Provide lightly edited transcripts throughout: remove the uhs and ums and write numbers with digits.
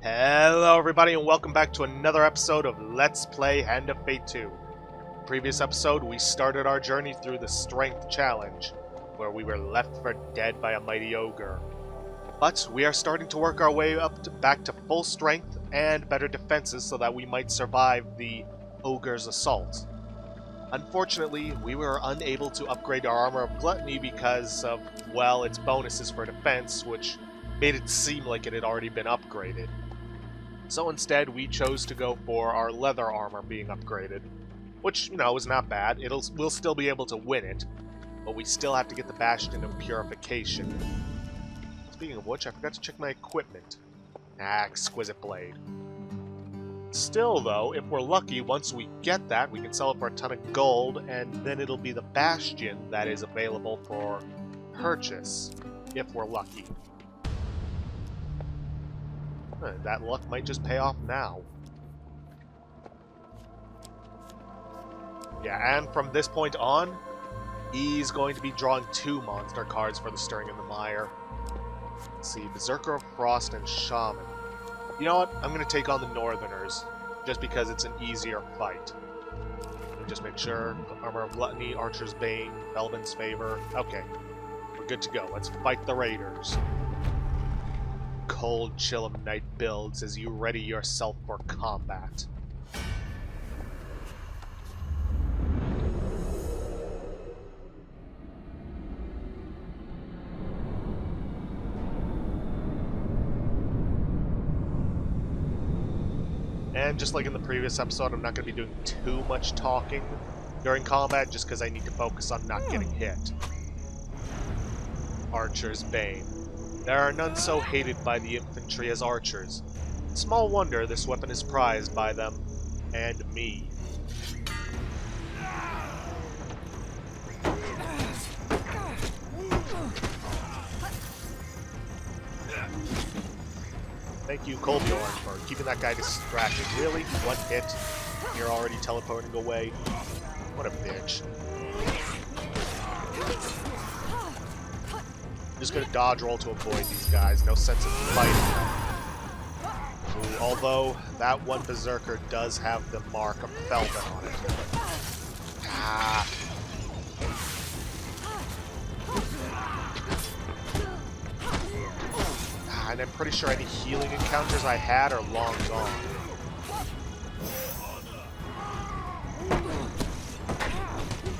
Hello everybody and welcome back to another episode of Let's Play Hand of Fate 2. Previous episode, we started our journey through the Strength Challenge, where we were left for dead by a mighty ogre. But we are starting to work our way back to full strength and better defenses so that we might survive the ogre's assault. Unfortunately, we were unable to upgrade our Armor of Gluttony because of, well, its bonuses for defense, which made it seem like it had already been upgraded. So instead, we chose to go for our leather armor being upgraded, which, is not bad. We'll still be able to win it, but we still have to get the Bastion of Purification. Speaking of which, I forgot to check my equipment. Exquisite Blade. Still, though, if we're lucky, once we get that, we can sell it for a ton of gold, and then it'll be the Bastion that is available for purchase, if we're lucky. That luck might just pay off now. Yeah, and from this point on, he's going to be drawing 2 monster cards for the Stirring in the Mire. Let's see, Berserker of Frost and Shaman. You know what? I'm going to take on the Northerners, just because it's an easier fight. Let me just make sure. Armor of Gluttony, Archer's Bane, Belvin's Favor. Okay, we're good to go. Let's fight the Raiders. Cold chill of night builds as you ready yourself for combat. And just like in the previous episode, I'm not going to be doing too much talking during combat just because I need to focus on not getting hit. Archer's Bane. There are none so hated by the infantry as archers. Small wonder this weapon is prized by them, and me. Thank you, Colbjorn, for keeping that guy distracted. Really? One hit? You're already teleporting away? What a bitch. Just gonna dodge roll to avoid these guys. No sense of fighting. Ooh, although that one berserker does have the mark of Felvin on it. Ah. And I'm pretty sure any healing encounters I had are long gone.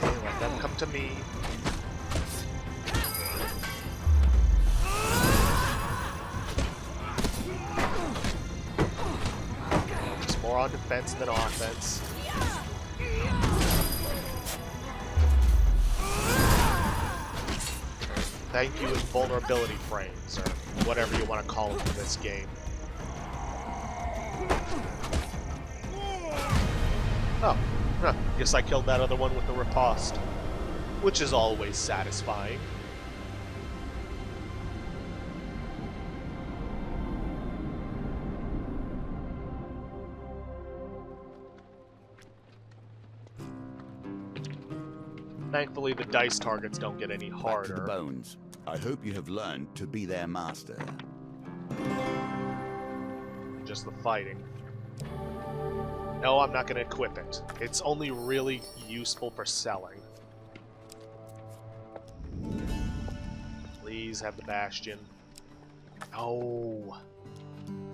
Okay, let them come to me. More on defense than offense. Thank you, invulnerability frames, or whatever you want to call it in this game. Oh, guess I killed that other one with the riposte, which is always satisfying. Thankfully, the dice targets don't get any harder. Back to the bones. I hope you have learned to be their master. Just the fighting. No, I'm not going to equip it. It's only really useful for selling. Please have the Bastion. No.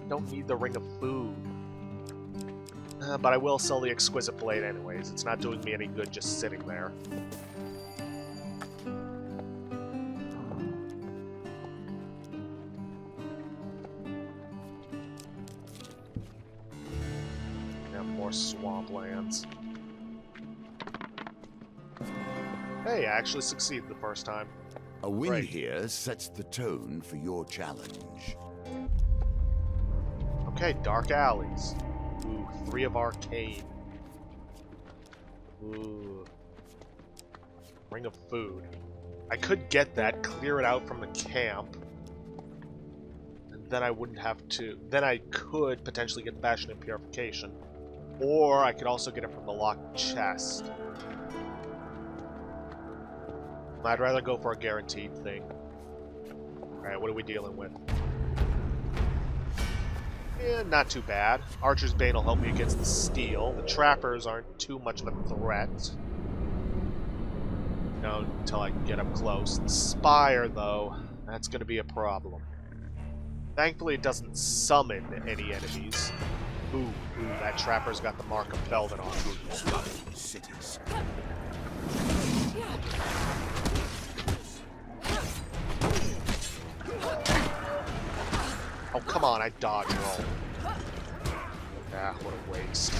Don't need the Ring of Food. But I will sell the Exquisite Blade anyways. It's not doing me any good just sitting there. More swamplands. Hey, I actually succeeded the first time. A win Great. here sets the tone for your challenge. Okay, Dark Alleys. Ooh, 3 of Arcane. Ooh. Ring of Food. I could get that, clear it out from the camp, and then I wouldn't have to... Then I could potentially get Bastion and Purification. Or I could also get it from the locked chest. I'd rather go for a guaranteed thing. Alright, what are we dealing with? not too bad. Archer's Bane will help me against the steel. The trappers aren't too much of a threat. No, until I can get up close. The spire, though, that's going to be a problem. Thankfully, it doesn't summon any enemies. Ooh, that trapper's got the mark of Velvet on him. Cities. Oh, come on, I dodge roll. Ah, what a waste.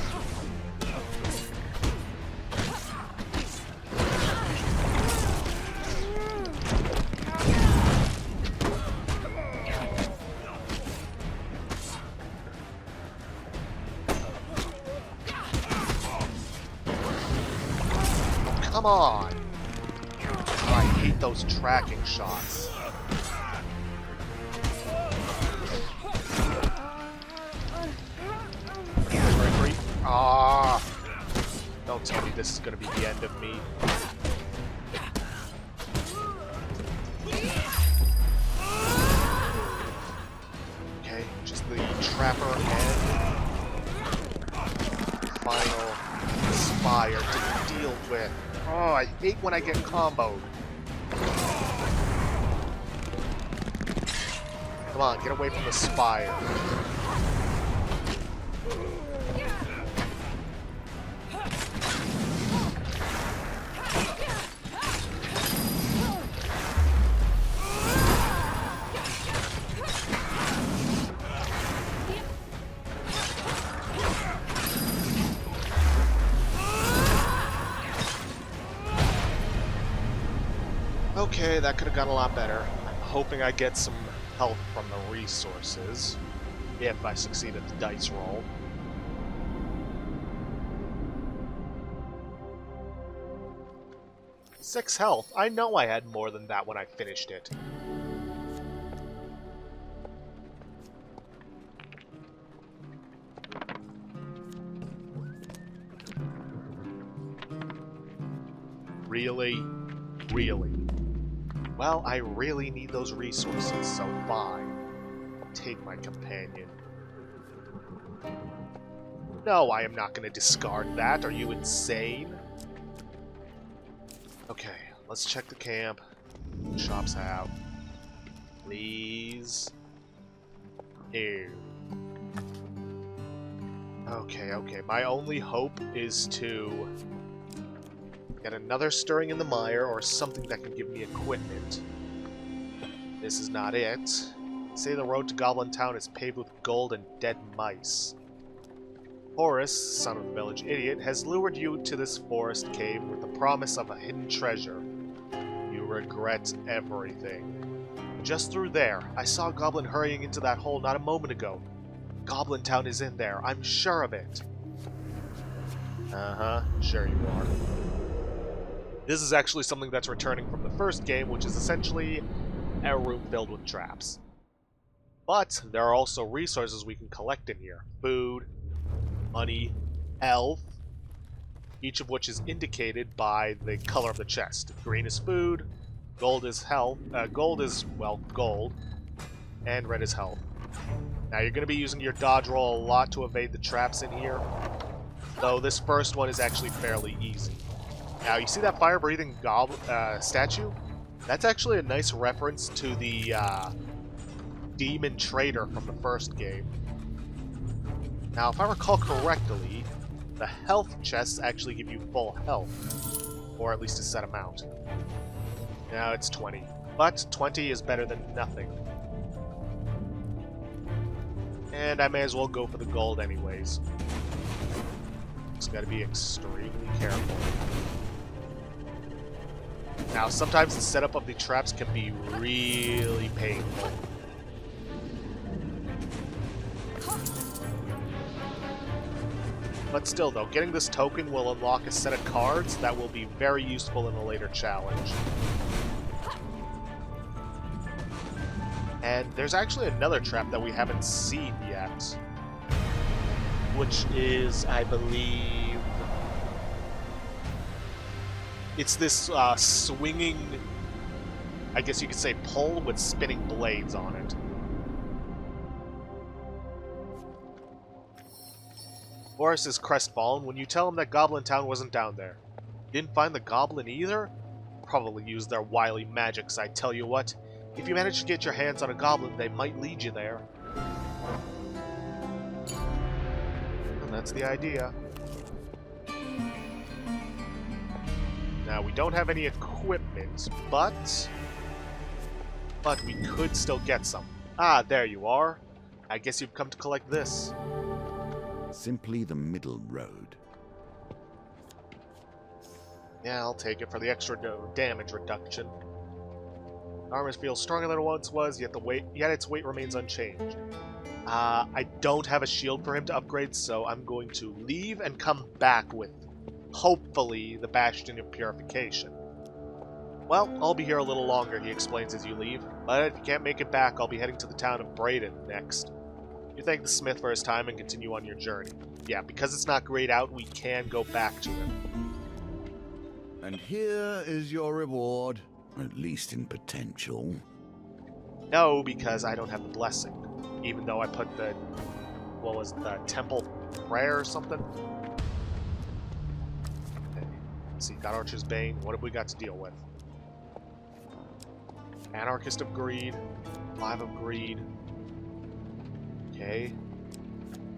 Come on! Oh, I hate those tracking shots. Ah! Don't tell me this is going to be the end of me. Okay, just the trapper and final spire to deal with. Oh, I hate when I get comboed. Come on, get away from the spire. Okay, that could have gone a lot better. I'm hoping I get some help from the resources, if I succeed at the dice roll. Six health. I know I had more than that when I finished it. Really? Really? Well, I really need those resources, so fine. I'll take my companion. No, I am not going to discard that. Are you insane? Okay, let's check the camp. What shops have. Please. Ew. Okay. My only hope is to get another stirring in the mire or something that can give me equipment. This is not it. Say the road to Goblin Town is paved with gold and dead mice. Horace, son of the village idiot, has lured you to this forest cave with the promise of a hidden treasure. You regret everything. Just through there, I saw a goblin hurrying into that hole not a moment ago. Goblin Town is in there, I'm sure of it. Uh-huh, sure you are. This is actually something that's returning from the first game, which is essentially a room filled with traps. But there are also resources we can collect in here. Food, money, health, each of which is indicated by the color of the chest. Green is food, gold is health, gold, and red is health. Now you're going to be using your dodge roll a lot to evade the traps in here, though this first one is actually fairly easy. Now, you see that fire-breathing statue? That's actually a nice reference to the demon trader from the first game. Now, if I recall correctly, the health chests actually give you full health, or at least a set amount. Now it's 20, but 20 is better than nothing. And I may as well go for the gold anyways. Just gotta be extremely careful. Now, sometimes the setup of the traps can be really painful. But still, though, getting this token will unlock a set of cards that will be very useful in a later challenge. And there's actually another trap that we haven't seen yet, which is, I believe... It's this swinging, I guess you could say, pole with spinning blades on it. Boris is crestfallen when you tell him that Goblin Town wasn't down there. Didn't find the goblin either? Probably used their wily magics, I tell you what. If you manage to get your hands on a goblin, they might lead you there. And that's the idea. Now, we don't have any equipment, but we could still get some. Ah, there you are. I guess you've come to collect this. Simply the middle road. Yeah, I'll take it for the extra damage reduction. Armor feels stronger than it once was, yet its weight remains unchanged. I don't have a shield for him to upgrade, so I'm going to leave and come back with, hopefully, the Bastion of Purification. Well, I'll be here a little longer, he explains as you leave, but if you can't make it back, I'll be heading to the town of Braden next. You thank the smith for his time and continue on your journey. Yeah, because it's not grayed out, we can go back to him. And here is your reward, at least in potential. No, because I don't have the blessing. Even though I put the, what was it, the temple prayer or something? Okay. Let's see, got Archer's Bane. What have we got to deal with? Anarchist of Greed. 5 of Greed. Okay.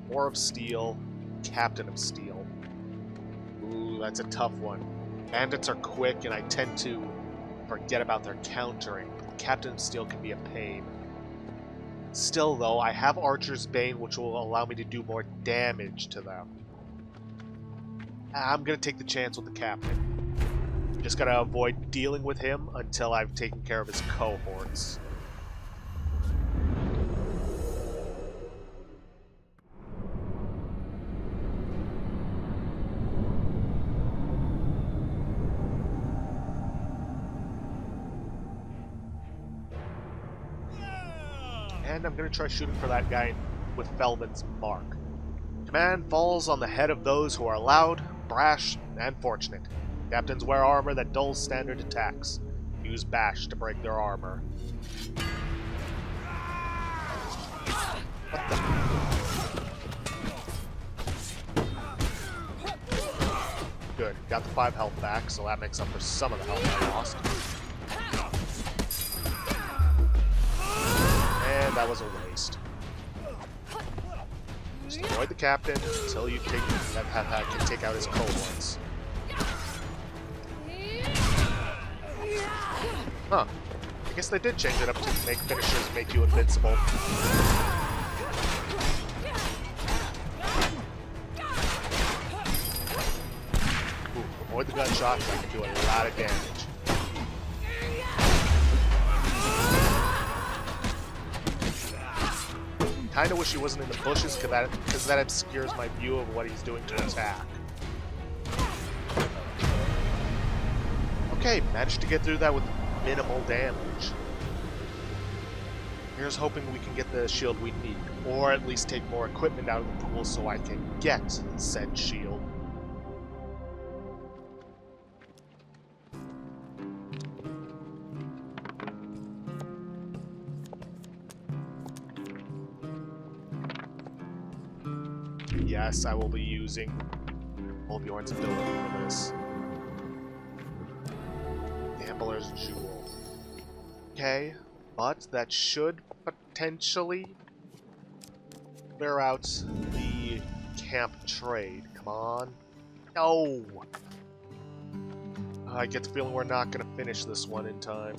4 of Steel. Captain of Steel. Ooh, that's a tough one. Bandits are quick, and I tend to forget about their countering. Captain of Steel can be a pain. Still, though, I have Archer's Bane, which will allow me to do more damage to them. I'm going to take the chance with the Captain. Just got to avoid dealing with him until I've taken care of his cohorts. And I'm going to try shooting for that guy with Felvin's mark. Command falls on the head of those who are loud, brash, and fortunate. Captains wear armor that dulls standard attacks. Use bash to break their armor. What the? Good. Got the 5 health back, so that makes up for some of the health I lost. And that was a waste. Just avoid the captain until you can take out his cohorts. Huh. I guess they did change it up to make finishers make you invincible. Ooh, avoid the gunshots, I can do a lot of damage. Kinda wish he wasn't in the bushes because that obscures my view of what he's doing to attack. Okay, managed to get through that with minimal damage. Here's hoping we can get the shield we need, or at least take more equipment out of the pool so I can get said shield. Yes, I will be using Olbjorn's ability for this. Gambler's Jewel. Okay, but that should potentially clear out the camp trade. Come on. No! I get the feeling we're not going to finish this one in time.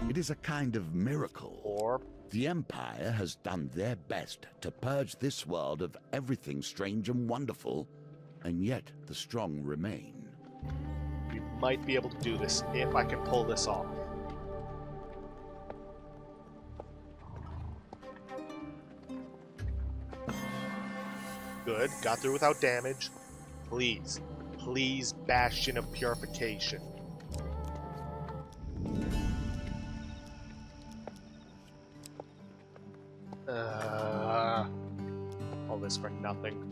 It is a kind of miracle. Or the Empire has done their best to purge this world of everything strange and wonderful, and yet the strong remain. we might be able to do this if I can pull this off. Good, got through without damage. Please, please, Bastion of Purification. All this for nothing.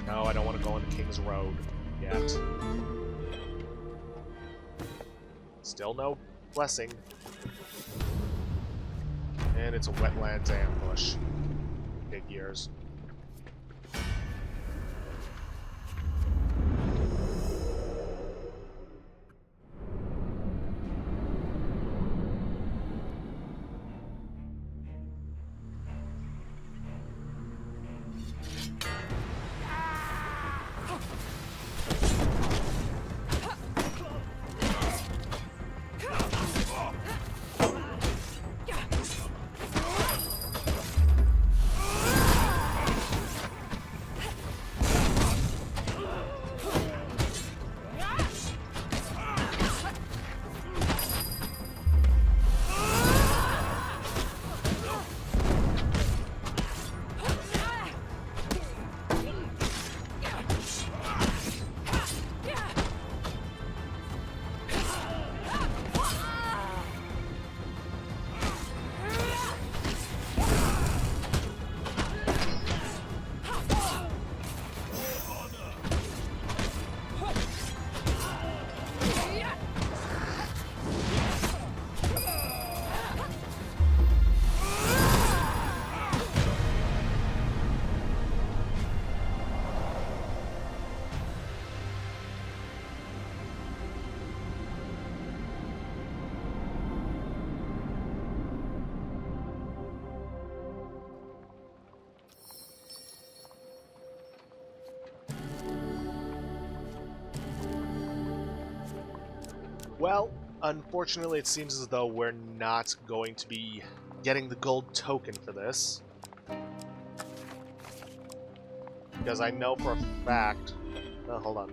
No, I don't want to go on the King's Road yet. Still no blessing. And it's a wetlands ambush. Big ears. Well, unfortunately, it seems as though we're not going to be getting the gold token for this. Because I know for a fact... Oh, hold on.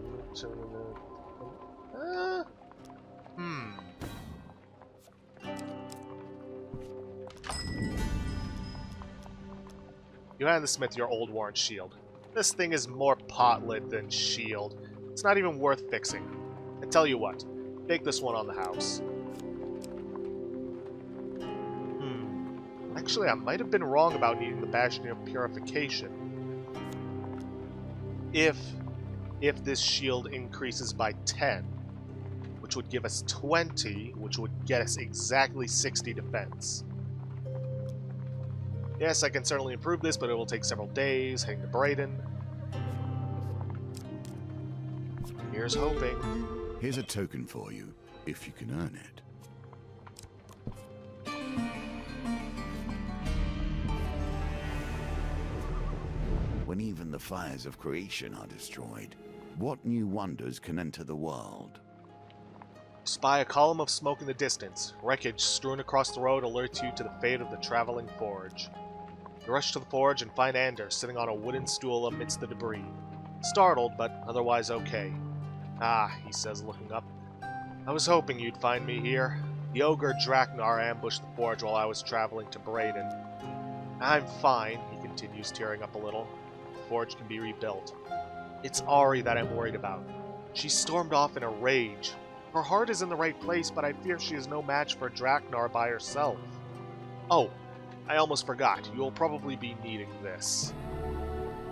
You hand the smith your old worn shield. This thing is more pot-lit than shield. It's not even worth fixing. I tell you what, take this one on the house. Actually, I might have been wrong about needing the Bastion of Purification. If this shield increases by 10, which would give us 20, which would get us exactly 60 defense. Yes, I can certainly improve this, but it will take several days, heading to Brayden. Here's hoping. Here's a token for you, if you can earn it. When even the fires of creation are destroyed, what new wonders can enter the world? Spy a column of smoke in the distance. Wreckage strewn across the road alerts you to the fate of the traveling forge. You rush to the forge and find Anders sitting on a wooden stool amidst the debris. Startled, but otherwise okay. Ah, he says, looking up. I was hoping you'd find me here. The ogre Draknar ambushed the forge while I was traveling to Brayden. I'm fine, he continues, tearing up a little. The forge can be rebuilt. It's Ari that I'm worried about. She stormed off in a rage. Her heart is in the right place, but I fear she is no match for Draknar by herself. Oh, I almost forgot. You'll probably be needing this.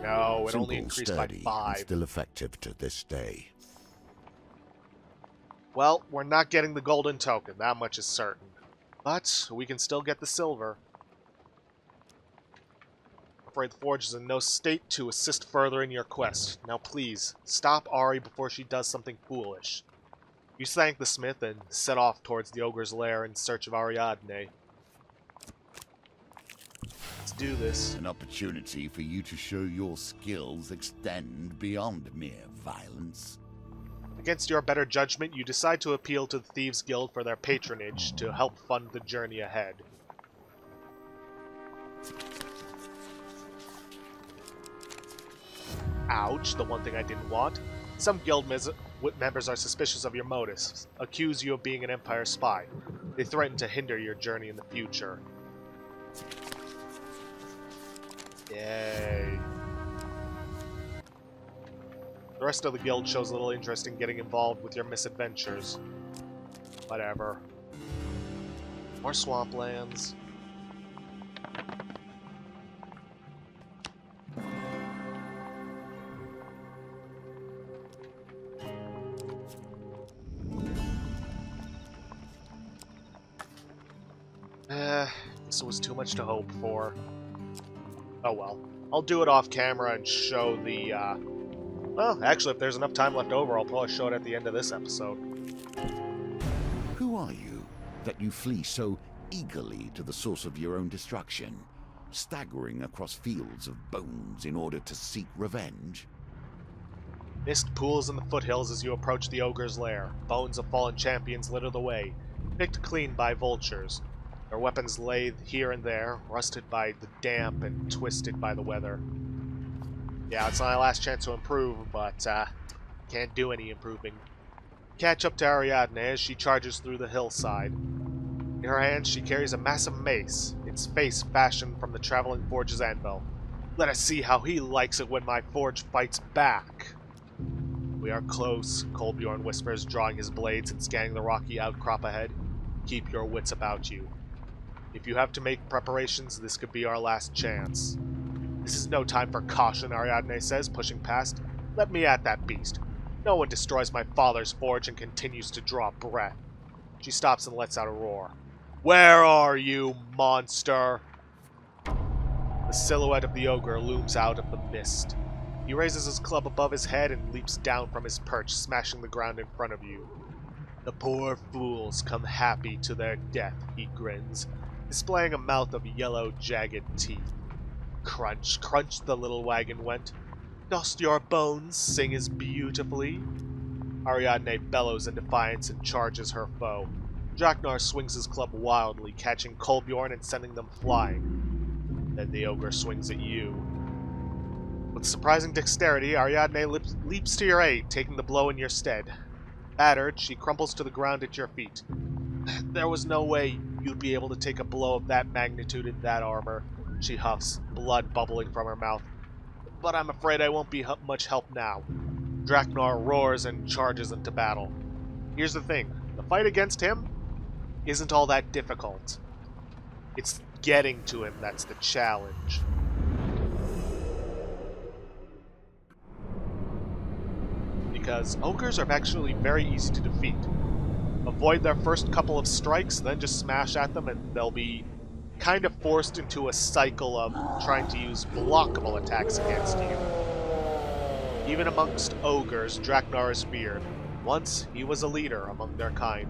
No, it only increased by 5. Still effective to this day. Well, we're not getting the golden token, that much is certain. But we can still get the silver. I'm afraid the forge is in no state to assist further in your quest. Now please, stop Ari before she does something foolish. You thank the smith and set off towards the ogre's lair in search of Ariadne. Let's do this. An opportunity for you to show your skills extend beyond mere violence. Against your better judgment, you decide to appeal to the Thieves' Guild for their patronage to help fund the journey ahead. Ouch, the one thing I didn't want. Some guild members are suspicious of your motives, accuse you of being an Empire spy. They threaten to hinder your journey in the future. Yay. The rest of the guild shows little interest in getting involved with your misadventures. Whatever. More swamplands. This was too much to hope for. Oh well. I'll do it off camera and show the, well, actually, if there's enough time left over, I'll probably show it at the end of this episode. Who are you, that you flee so eagerly to the source of your own destruction, staggering across fields of bones in order to seek revenge? Mist pools in the foothills as you approach the ogre's lair. Bones of fallen champions litter the way, picked clean by vultures. Their weapons lay here and there, rusted by the damp and twisted by the weather. Yeah, it's my last chance to improve, but can't do any improving. Catch up to Ariadne as she charges through the hillside. In her hand she carries a massive mace, its face fashioned from the traveling forge's anvil. Let us see how he likes it when my forge fights back. We are close, Kolbjorn whispers, drawing his blades and scanning the rocky outcrop ahead. Keep your wits about you. If you have to make preparations, this could be our last chance. This is no time for caution, Ariadne says, pushing past. Let me at that beast. No one destroys my father's forge and continues to draw breath. She stops and lets out a roar. Where are you, monster? The silhouette of the ogre looms out of the mist. He raises his club above his head and leaps down from his perch, smashing the ground in front of you. The poor fools come happy to their death, he grins, displaying a mouth of yellow, jagged teeth. Crunch, crunch, the little wagon went. Dost your bones sing as beautifully? Ariadne bellows in defiance and charges her foe. Draknar swings his club wildly, catching Kolbjorn and sending them flying. Then the ogre swings at you. With surprising dexterity, Ariadne leaps to your aid, taking the blow in your stead. Battered, she crumples to the ground at your feet. There was no way you'd be able to take a blow of that magnitude in that armor, she huffs, blood bubbling from her mouth. But I'm afraid I won't be much help now. Draknar roars and charges into battle. Here's the thing, the fight against him isn't all that difficult. It's getting to him that's the challenge. Because ogres are actually very easy to defeat. Avoid their first couple of strikes, then just smash at them and they'll be kind of forced into a cycle of trying to use blockable attacks against you. Even amongst ogres, Draknar is feared. Once, he was a leader among their kind,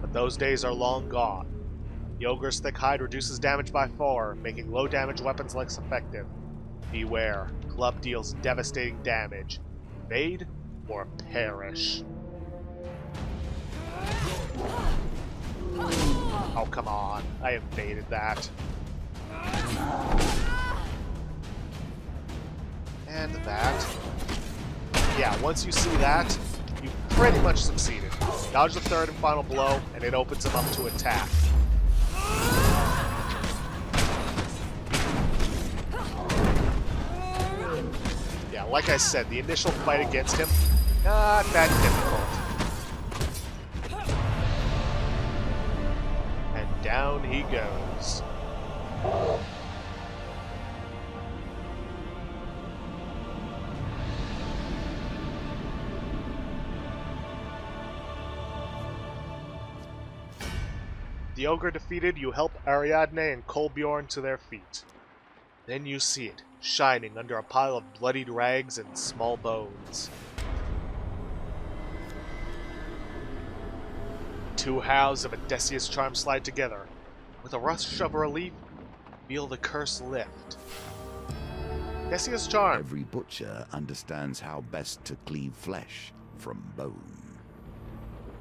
but those days are long gone. The ogre's thick hide reduces damage by 4, making low-damage weapons less effective. Beware, club deals devastating damage. Evade or perish. Oh, come on. I evaded that. And that. Yeah, once you see that, you pretty much succeeded. Dodge the third and final blow, and it opens him up to attack. Yeah, like I said, the initial fight against him, not that difficult. And down he goes. The ogre defeated, you help Ariadne and Kolbjorn to their feet. Then you see it, shining under a pile of bloodied rags and small bones. Two halves of Odysseus' charm slide together. With a rush of relief, feel the curse lift. Odysseus' charm. Every butcher understands how best to cleave flesh from bone.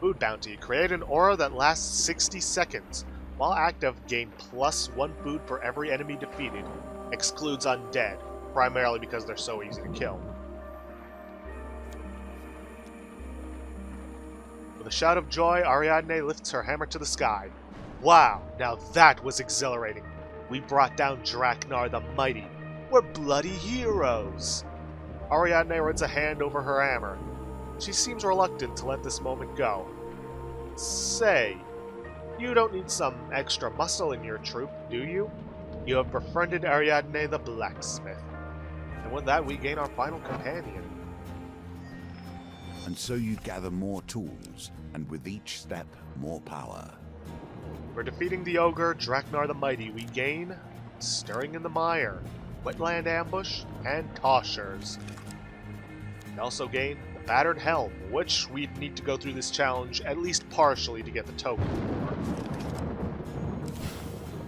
Food bounty. Create an aura that lasts 60 seconds. While active, gain +1 food for every enemy defeated. Excludes undead, primarily because they're so easy to kill. With a shout of joy, Ariadne lifts her hammer to the sky. Wow, now that was exhilarating. We brought down Draknar the Mighty. We're bloody heroes. Ariadne runs a hand over her hammer. She seems reluctant to let this moment go. Say, you don't need some extra muscle in your troop, do you? You have befriended Ariadne the blacksmith. And with that, we gain our final companion. And so you gather more tools, and with each step, more power. For defeating the ogre, Draknar the Mighty, we gain Stirring in the Mire, Wetland Ambush, and Toshers. We also gain the Battered Helm, which we need to go through this challenge at least partially to get the token for.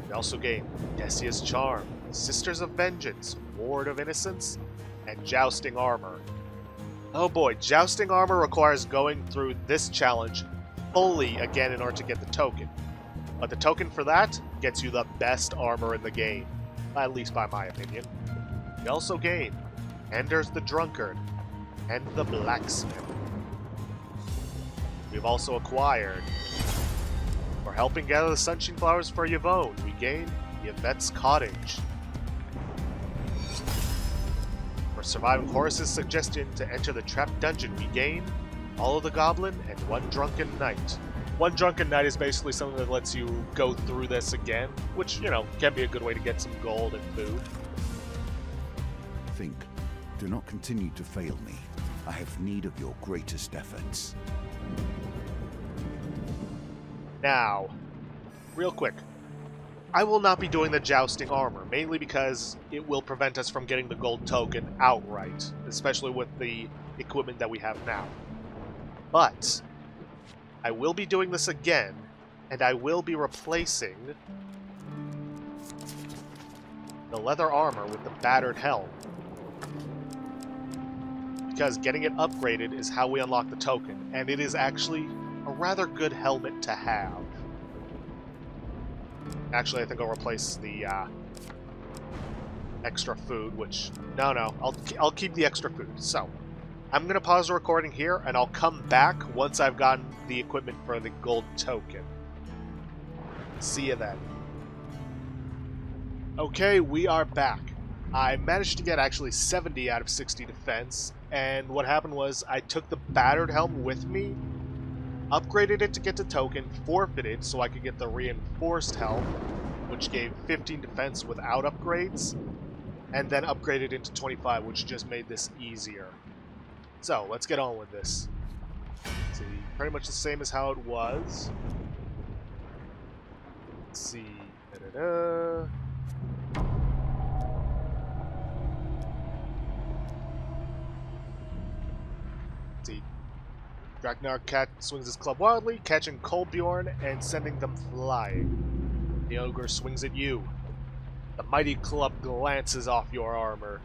We also gain Decia's Charm, Sisters of Vengeance, Ward of Innocence, and Jousting Armor. Oh boy, Jousting Armor requires going through this challenge fully again in order to get the token. But the token for that gets you the best armor in the game, at least by my opinion. You also gain Anders the Drunkard and the Blacksmith. We've also acquired, for helping gather the Sunshine Flowers for Yvonne, we gain Yvette's Cottage. For surviving Horus's suggestion to enter the trapped dungeon, we gain Follow the Goblin and One Drunken Night. One Drunken Night is basically something that lets you go through this again, which, you know, can be a good way to get some gold and food. Think. Do not continue to fail me. I have need of your greatest efforts. Now, real quick, I will not be doing the Jousting Armor, mainly because it will prevent us from getting the gold token outright, especially with the equipment that we have now. But I will be doing this again, and I will be replacing the leather armor with the battered helm. Because getting it upgraded is how we unlock the token, and it is actually a rather good helmet to have. Actually, I think I'll replace the extra food, which... No, I'll keep the extra food. So, I'm going to pause the recording here, and I'll come back once I've gotten the equipment for the gold token. See you then. Okay, we are back. I managed to get actually 70 out of 60 defense, and what happened was I took the battered helm with me, upgraded it to get the token, forfeited so I could get the reinforced helm, which gave 15 defense without upgrades, and then upgraded into 25, which just made this easier. So, let's get on with this. See, pretty much the same as how it was. Let's see. See. Draknar Cat swings his club wildly, catching Kolbjorn and sending them flying. The ogre swings at you. The mighty club glances off your armor.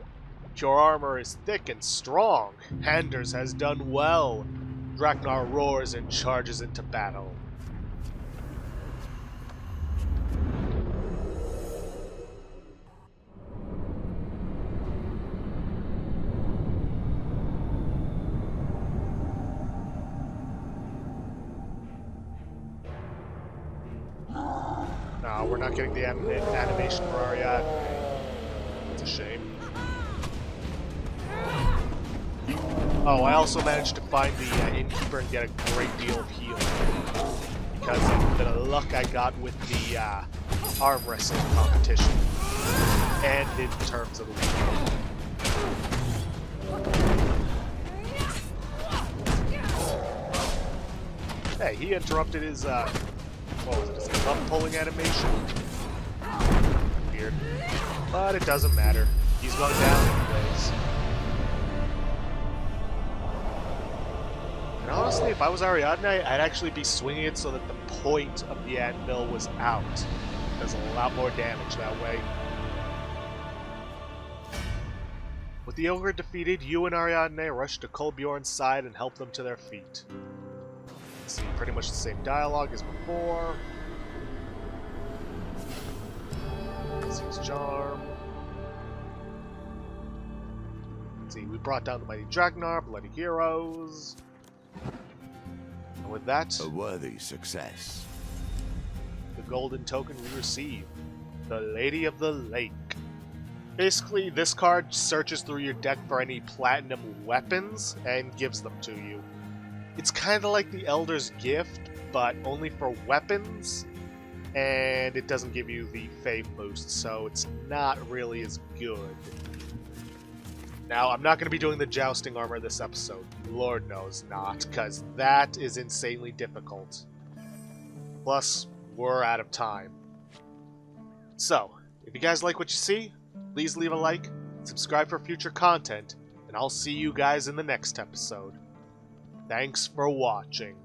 Your armor is thick and strong. Anders has done well. Draknar roars and charges into battle. No, we're not getting the animation for Ariadne. It's a shame. Oh, I also managed to find the innkeeper and get a great deal of healing. Because of the luck I got with the arm wrestling competition. And in terms of the weekend. Hey, he interrupted his, what was it, his club pulling animation? Weird. But it doesn't matter. He's going down anyways. And honestly, if I was Ariadne, I'd actually be swinging it so that the point of the anvil was out. Does a lot more damage that way. With the ogre defeated, you and Ariadne rush to Kolbjorn's side and help them to their feet. See, pretty much the same dialogue as before. See his charm. See, we brought down the mighty Draknar, bloody heroes. And with that, A worthy success. the golden token we receive, the Lady of the Lake. Basically, this card searches through your deck for any platinum weapons and gives them to you. It's kind of like the Elder's Gift, but only for weapons, and it doesn't give you the Fave boost, so it's not really as good. Now, I'm not going to be doing the Jousting Armor this episode. Lord knows not, because that is insanely difficult. Plus, we're out of time. So, if you guys like what you see, please leave a like, subscribe for future content, and I'll see you guys in the next episode. Thanks for watching.